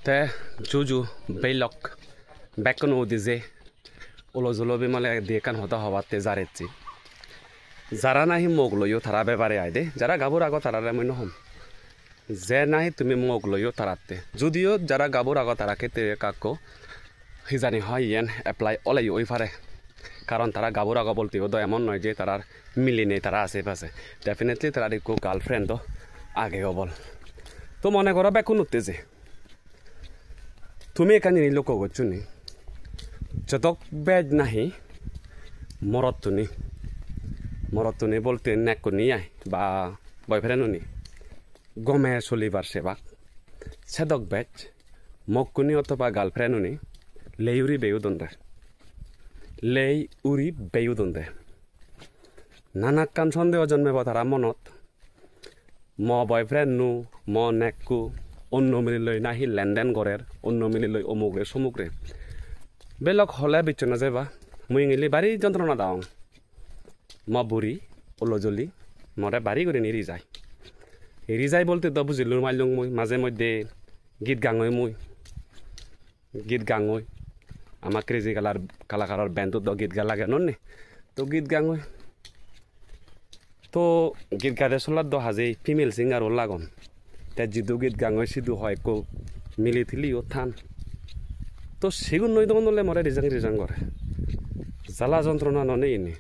te juju belok bekon odize ulo julo be male dekan hota hawate jaretsi jara nahi mogloyo thara bebare aide jara gabur ago tarare moi নহম যে নাহি তুমি মোক লইও তারাতে যদিও যারা গাবুর আগ তারাকে তে কাকো হিজানি হয় ইয়ান এপ্লাই অলাই ওই পারে কারণ তারা গাবুর আগ বলতেও তো এমন নয় যে তারার মিলি নেই তারা আশেপাশে ডেফিনেটলি তারা একটু গার্লফ্রেন্ড তো আগেও বল তো মনে করো বেকুন উঠতে যে তুমি এখানে লোক করছুনি যত বেজ নাহি মরতুনি বলতে নেক নিয়ে বা বয়ফ্রেন্ড নি গমে চলিবার সেবাক সেদক বেচ মকুনি অথবা গার্লফ্রেন্ড নি লেউরি বেয়ুদন্দে নানা কান সন্দেহ জন্মেব তারা মনত ম বয়ফ্রেন্ড নু ম নেকু অন্য মিলি লই নাহি লেনদেন গড়ের অন্য মিলি লই অমুকরে সমুকরে বেলক হলে বিচনা যাবা মুই গেলি বাড়ি যন্ত্রণা দাও ম বুড়ি ওলজলি মরে বাড়ি করে নিরি যায় এরি যাই বলতে তো বুঝিলুর মাইলুং মুই মাঝে মধ্যে গীত গাঙই আমার ক্রেজি কালাকারের ব্যান্ড তো গীত গা লাগে নে তো গীত গাঙই তো গীত গাতে চলার দ হাজে ফিমেল সিঙ্গার ও লাগন তে যিদু গীত গাঙই সিধু হয় কো মিলি থিলি ও থান তো সেগুন নই দমন নলে মরে রিজাং করে জ্বালা যন্ত্রণা ননে ইনি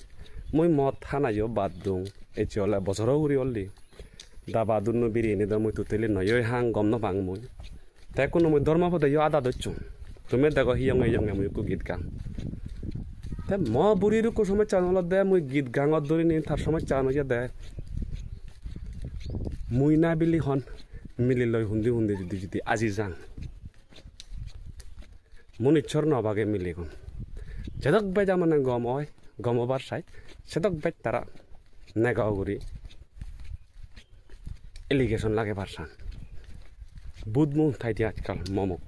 মুই মদ থানাইও বাদ দুং এই চলে বছরও উড়ি অল্লি দাবা দুনো বিরিয়ানি দা মুই তুতেলি নয় হাং গম ন বাং মুই তাই কোনো মুই ধর্ম পদে আদা দচ্ছু তুমি দেখো হিয়ং মুই কো গীত গান তে ম বুড়ির কো সময় চানল দে মুই গীত গাঙত ধরি নি তার সময় চান হইয়া দে মুই না বিলি হন মিলি লই হুন্দি যদি আজি যাং মন ইচ্ছর নবাগে মিলি গন যেদক বেজা মানে গম ওবার চাই সেদক বেজ তারা নেগাও করি এলিগেশন লাগে পারসান বুধমু থাইতে আজকাল মমক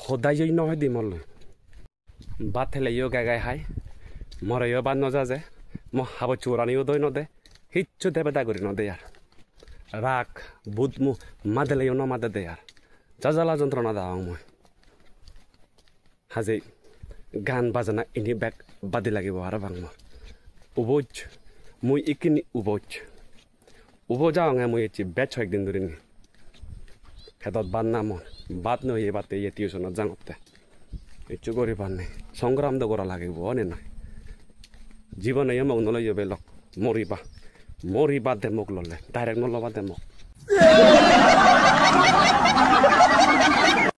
সদায় যদি নহয় দি মল বাদ থেলেও গাই হাই মরেও বাদ নজা যে মই হাব চোরানিও দই নদে হিচ্ছু দেবেদা করি নদে আর রাগ বুধমু মাদেলেও নমাদে দে আর জাজালা যন্ত্রণা দাও মই হাজে গান বাজানা ইনি বেগ বাদি লাগিব আর বাংমা উবোজ মুই ইকিনি উবোজ যাওয়া মুই এটি বেচ একদিন ধরে নি খেতত বাদ না মন বাদ নই বাতে ইয়ে টিউশনত যাওঁতে ইচ্ছু করি পার নেই সংগ্রাম তো করা লাগিব নে নাই জীবনে মোক নলই বেলক মরি বাদ দে মোক ললে ডাইরেক্ট নলবা দে মোক